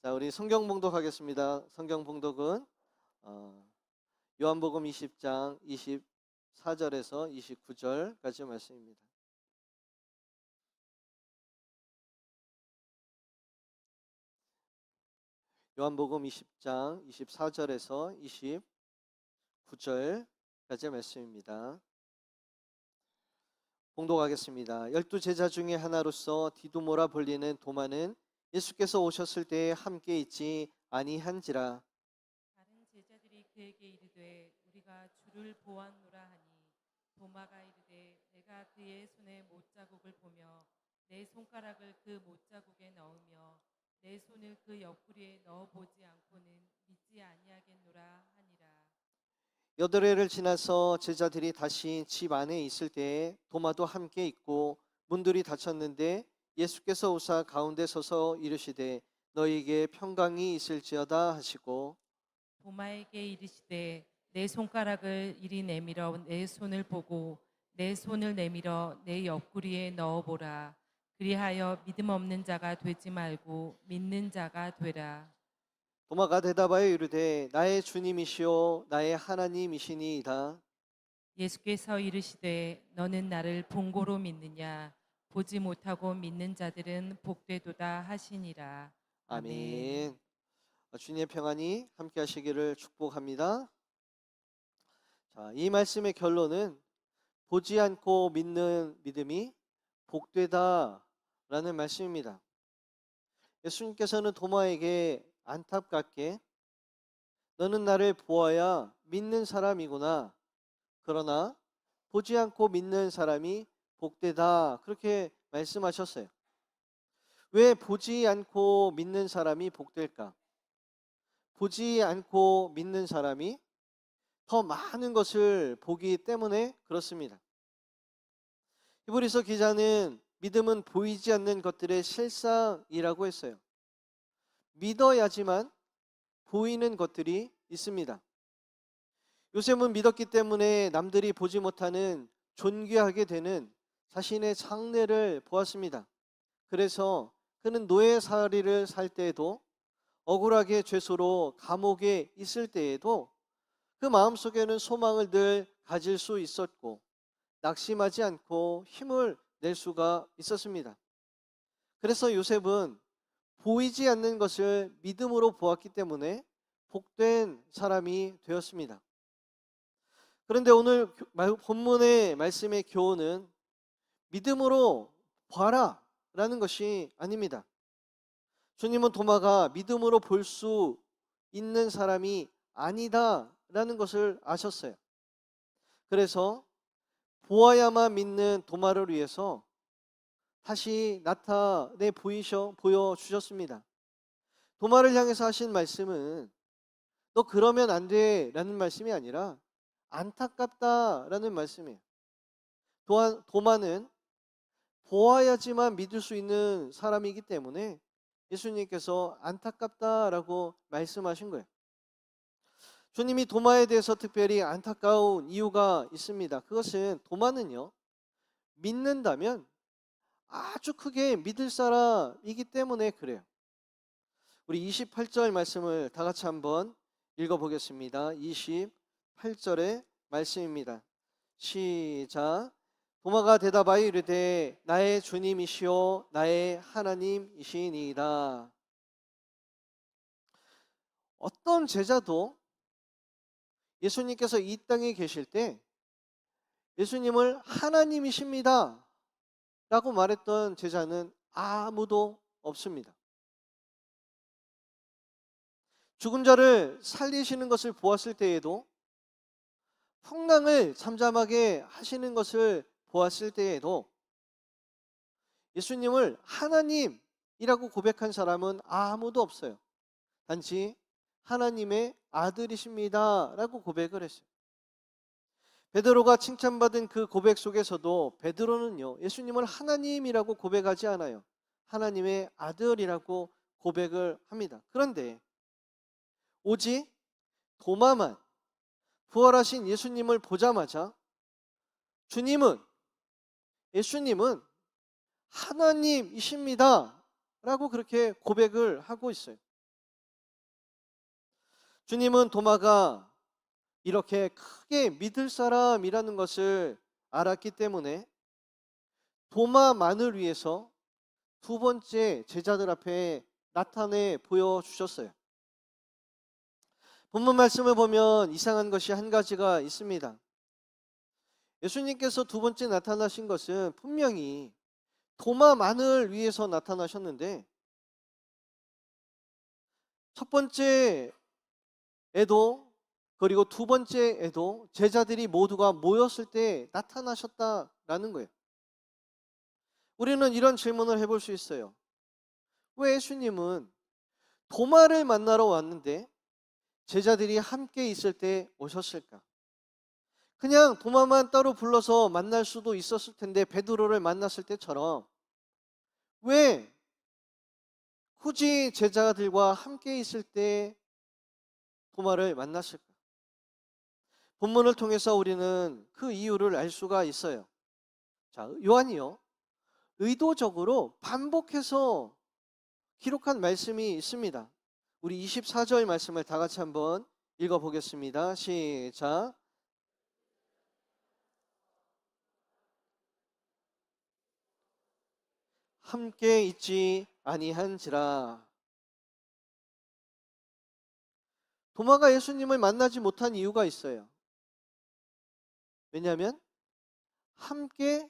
자, 우리 성경 봉독하겠습니다. 성경 봉독은 요한복음 20장 24절에서 29절까지 말씀입니다. 요한복음 20장 24절에서 29절까지 말씀입니다. 봉독하겠습니다. 12제자 중에 하나로서 디두모라 불리는 도마는 예수께서 오셨을 때에 함께 있지 아니한지라. 다른 제자들이 그에게 이르되 우리가 주를 보았노라 하니 도마가 이르되 내가 그의 손에 못자국을 보며 내 손가락을 그 못자국에 넣으며 내 손을 그 옆구리에 넣어보지 않고는 믿지 아니하겠노라 하니라. 여드레를 지나서 제자들이 다시 집 안에 있을 때에 도마도 함께 있고 문들이 닫혔는데 예수께서 오사 가운데 서서 이르시되 너희에게 평강이 있을지어다 하시고 도마에게 이르시되 내 손가락을 이리 내밀어 내 손을 보고 내 손을 내밀어 내 옆구리에 넣어보라. 그리하여 믿음 없는 자가 되지 말고 믿는 자가 되라. 도마가 대답하여 이르되 나의 주님이시오 나의 하나님이시니이다. 예수께서 이르시되 너는 나를 본고로 믿느냐? 보지 못하고 믿는 자들은 복되도다 하시니라. 아멘. 아멘. 주님의 평안이 함께 하시기를 축복합니다. 자, 이 말씀의 결론은 보지 않고 믿는 믿음이 복되다라는 말씀입니다. 예수님께서는 도마에게 안타깝게 너는 나를 보아야 믿는 사람이구나. 그러나 보지 않고 믿는 사람이 복되다. 그렇게 말씀하셨어요. 왜 보지 않고 믿는 사람이 복될까? 보지 않고 믿는 사람이 더 많은 것을 보기 때문에 그렇습니다. 히브리서 기자는 믿음은 보이지 않는 것들의 실상이라고 했어요. 믿어야지만 보이는 것들이 있습니다. 요셉은 믿었기 때문에 남들이 보지 못하는 존귀하게 되는 자신의 장래를 보았습니다. 그래서 그는 노예살이를 살 때에도 억울하게 죄수로 감옥에 있을 때에도 그 마음속에는 소망을 늘 가질 수 있었고 낙심하지 않고 힘을 낼 수가 있었습니다. 그래서 요셉은 보이지 않는 것을 믿음으로 보았기 때문에 복된 사람이 되었습니다. 그런데 오늘 본문의 말씀의 교훈은 믿음으로 봐라 라는 것이 아닙니다. 주님은 도마가 믿음으로 볼 수 있는 사람이 아니다 라는 것을 아셨어요. 그래서 보아야만 믿는 도마를 위해서 다시 나타내 보여주셨습니다. 도마를 향해서 하신 말씀은 너 그러면 안 돼 라는 말씀이 아니라 안타깝다라는 말씀이에요. 또한 도마는 보아야지만 믿을 수 있는 사람이기 때문에 예수님께서 안타깝다라고 말씀하신 거예요. 주님이 도마에 대해서 특별히 안타까운 이유가 있습니다. 그것은 도마는요, 믿는다면 아주 크게 믿을 사람이기 때문에 그래요. 우리 28절 말씀을 다 같이 한번 읽어보겠습니다. 28절의 말씀입니다. 시작. 도마가 대답하여 이르되 나의 주님이시오 나의 하나님이시니이다. 어떤 제자도 예수님께서 이 땅에 계실 때 예수님을 하나님이십니다 라고 말했던 제자는 아무도 없습니다. 죽은 자를 살리시는 것을 보았을 때에도, 풍랑을 잠잠하게 하시는 것을 보았을 때에도 예수님을 하나님이라고 고백한 사람은 아무도 없어요. 단지 하나님의 아들이십니다 라고 고백을 했어요. 베드로가 칭찬받은 그 고백 속에서도 베드로는요, 예수님을 하나님이라고 고백하지 않아요. 하나님의 아들이라고 고백을 합니다. 그런데 오직 도마만 부활하신 예수님을 보자마자 예수님은 하나님이십니다 라고 그렇게 고백을 하고 있어요. 주님은 도마가 이렇게 크게 믿을 사람이라는 것을 알았기 때문에 도마만을 위해서 두 번째 제자들 앞에 나타내 보여주셨어요. 본문 말씀을 보면 이상한 것이 한 가지가 있습니다. 예수님께서 두 번째 나타나신 것은 분명히 도마만을 위해서 나타나셨는데, 첫 번째에도 그리고 두 번째에도 제자들이 모두가 모였을 때 나타나셨다라는 거예요. 우리는 이런 질문을 해볼 수 있어요. 왜 예수님은 도마를 만나러 왔는데 제자들이 함께 있을 때 오셨을까? 그냥 도마만 따로 불러서 만날 수도 있었을 텐데, 베드로를 만났을 때처럼 왜 굳이 제자들과 함께 있을 때 도마를 만났을까? 본문을 통해서 우리는 그 이유를 알 수가 있어요. 자, 요한이요, 의도적으로 반복해서 기록한 말씀이 있습니다. 우리 24절 말씀을 다 같이 한번 읽어보겠습니다. 시작. 함께 있지 아니한지라. 도마가 예수님을 만나지 못한 이유가 있어요. 왜냐하면 함께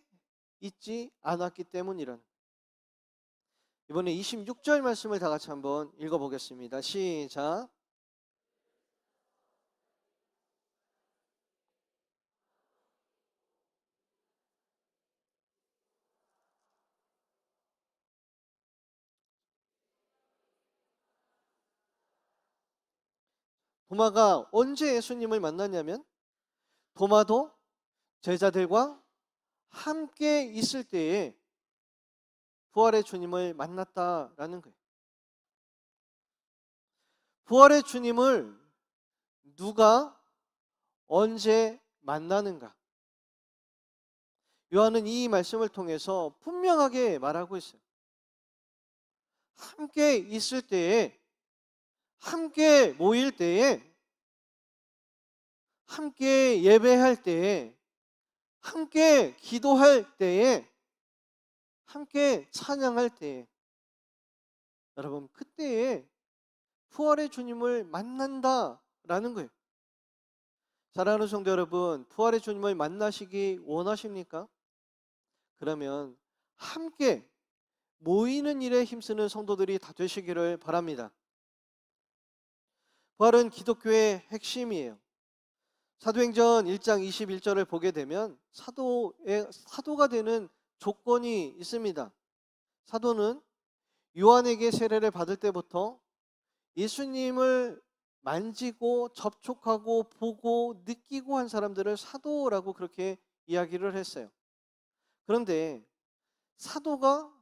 있지 않았기 때문이란. 이번에 26절 말씀을 다 같이 한번 읽어보겠습니다. 시작. 도마가 언제 예수님을 만났냐면, 도마도 제자들과 함께 있을 때에 부활의 주님을 만났다라는 거예요. 부활의 주님을 누가 언제 만나는가? 요한은 이 말씀을 통해서 분명하게 말하고 있어요. 함께 있을 때에, 함께 모일 때에, 함께 예배할 때에, 함께 기도할 때에, 함께 찬양할 때에, 여러분 그때에 부활의 주님을 만난다라는 거예요. 사랑하는 성도 여러분, 부활의 주님을 만나시기 원하십니까? 그러면 함께 모이는 일에 힘쓰는 성도들이 다 되시기를 바랍니다. 부활은 기독교의 핵심이에요. 사도행전 1장 21절을 보게 되면 사도가 되는 조건이 있습니다. 사도는 요한에게 세례를 받을 때부터 예수님을 만지고 접촉하고 보고 느끼고 한 사람들을 사도라고 그렇게 이야기를 했어요. 그런데 사도가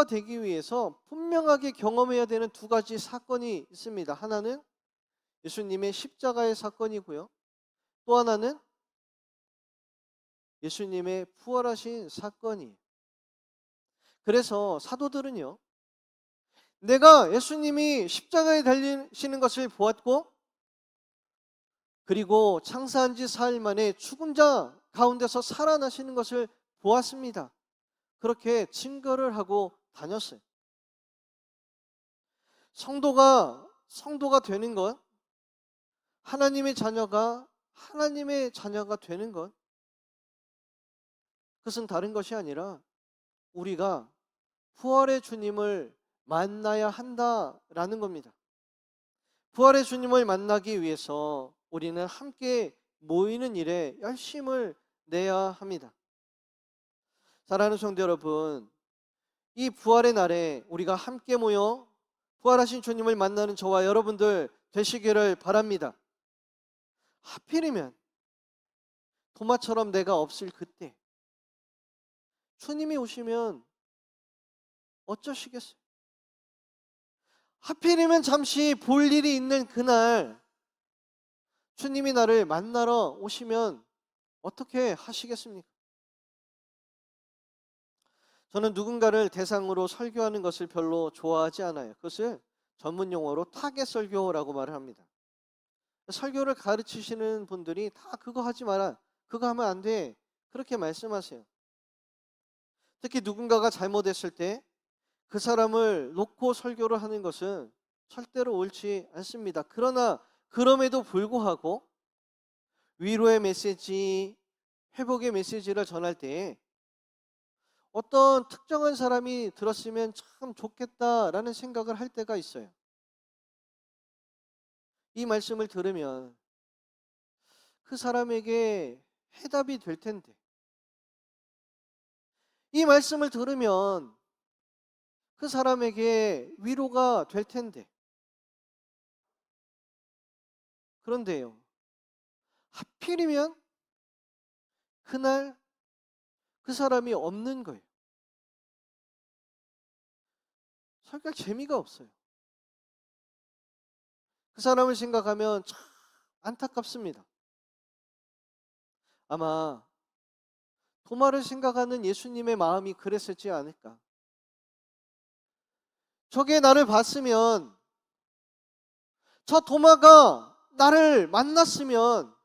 되기 위해서 분명하게 경험해야 되는 두 가지 사건이 있습니다. 하나는 예수님의 십자가의 사건이고요. 또 하나는 예수님의 부활하신 사건이에요. 그래서 사도들은요, 내가 예수님이 십자가에 달리시는 것을 보았고, 그리고 창사한 지 사흘 만에 죽은 자 가운데서 살아나시는 것을 보았습니다. 그렇게 증거를 하고 다녔어요. 성도가 되는 것, 하나님의 자녀가 되는 것, 그것은 다른 것이 아니라 우리가 부활의 주님을 만나야 한다라는 겁니다. 부활의 주님을 만나기 위해서 우리는 함께 모이는 일에 열심을 내야 합니다. 사랑하는 성도 여러분, 이 부활의 날에 우리가 함께 모여 부활하신 주님을 만나는 저와 여러분들 되시기를 바랍니다. 하필이면 도마처럼 내가 없을 그때 주님이 오시면 어쩌시겠어요? 하필이면 잠시 볼 일이 있는 그날 주님이 나를 만나러 오시면 어떻게 하시겠습니까? 저는 누군가를 대상으로 설교하는 것을 별로 좋아하지 않아요. 그것을 전문 용어로 타겟 설교라고 말을 합니다. 설교를 가르치시는 분들이 다 그거 하지 마라, 그거 하면 안 돼, 그렇게 말씀하세요. 특히 누군가가 잘못했을 때 그 사람을 놓고 설교를 하는 것은 절대로 옳지 않습니다. 그러나 그럼에도 불구하고 위로의 메시지, 회복의 메시지를 전할 때 어떤 특정한 사람이 들었으면 참 좋겠다라는 생각을 할 때가 있어요. 이 말씀을 들으면 그 사람에게 해답이 될 텐데, 이 말씀을 들으면 그 사람에게 위로가 될 텐데, 그런데요, 하필이면 그날 그 사람이 없는 거예요. 설교 재미가 없어요. 그 사람을 생각하면 참 안타깝습니다. 아마 도마를 생각하는 예수님의 마음이 그랬었지 않을까. 저게 나를 봤으면, 저 도마가 나를 만났으면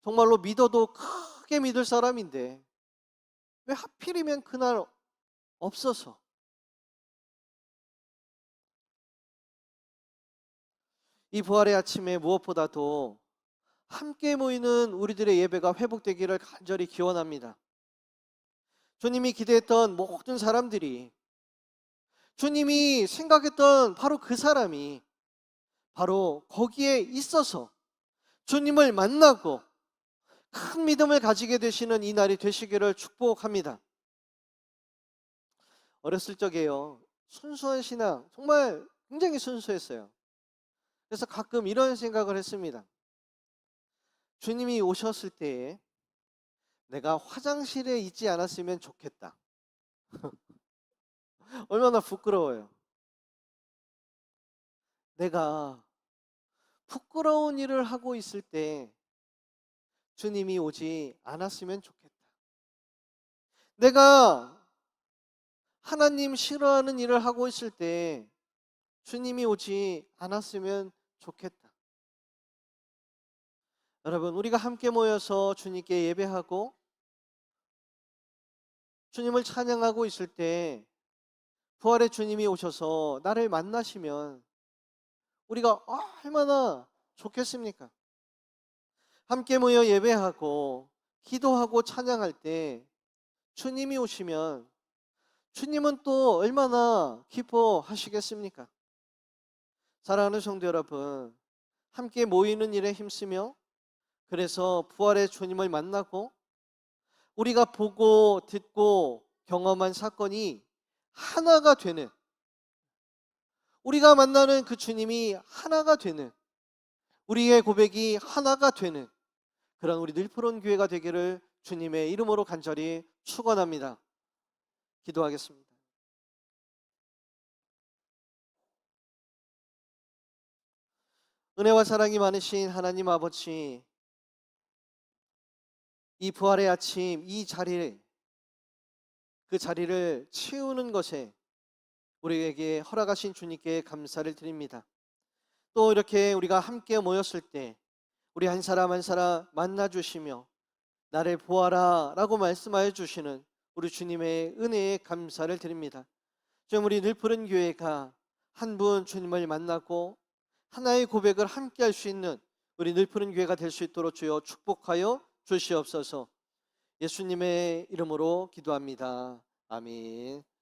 정말로 믿어도 크게 믿을 사람인데 왜 하필이면 그날 없어서. 이 부활의 아침에 무엇보다도 함께 모이는 우리들의 예배가 회복되기를 간절히 기원합니다. 주님이 기대했던 모든 사람들이, 주님이 생각했던 바로 그 사람이 바로 거기에 있어서 주님을 만나고 큰 믿음을 가지게 되시는 이 날이 되시기를 축복합니다. 어렸을 적에요, 순수한 신앙, 정말 굉장히 순수했어요. 그래서 가끔 이런 생각을 했습니다. 주님이 오셨을 때에 내가 화장실에 있지 않았으면 좋겠다. 얼마나 부끄러워요. 내가 부끄러운 일을 하고 있을 때 주님이 오지 않았으면 좋겠다. 내가 하나님 싫어하는 일을 하고 있을 때 주님이 오지 않았으면 좋겠다. 여러분, 우리가 함께 모여서 주님께 예배하고 주님을 찬양하고 있을 때 부활의 주님이 오셔서 나를 만나시면 우리가 얼마나 좋겠습니까? 함께 모여 예배하고 기도하고 찬양할 때 주님이 오시면 주님은 또 얼마나 기뻐하시겠습니까? 사랑하는 성도 여러분, 함께 모이는 일에 힘쓰며, 그래서 부활의 주님을 만나고 우리가 보고 듣고 경험한 사건이 하나가 되는, 우리가 만나는 그 주님이 하나가 되는, 우리의 고백이 하나가 되는 그런 우리 늘푸른 교회가 되기를 주님의 이름으로 간절히 축원합니다. 기도하겠습니다. 은혜와 사랑이 많으신 하나님 아버지, 이 부활의 아침, 이 자리를, 그 자리를 채우는 것에 우리에게 허락하신 주님께 감사를 드립니다. 또 이렇게 우리가 함께 모였을 때 우리 한 사람 한 사람 만나주시며 나를 보아라 라고 말씀하여 주시는 우리 주님의 은혜에 감사를 드립니다. 좀 우리 늘푸른 교회가 한 분 주님을 만나고 하나의 고백을 함께 할 수 있는 우리 늘푸른 교회가 될 수 있도록 주여 축복하여 주시옵소서. 예수님의 이름으로 기도합니다. 아멘.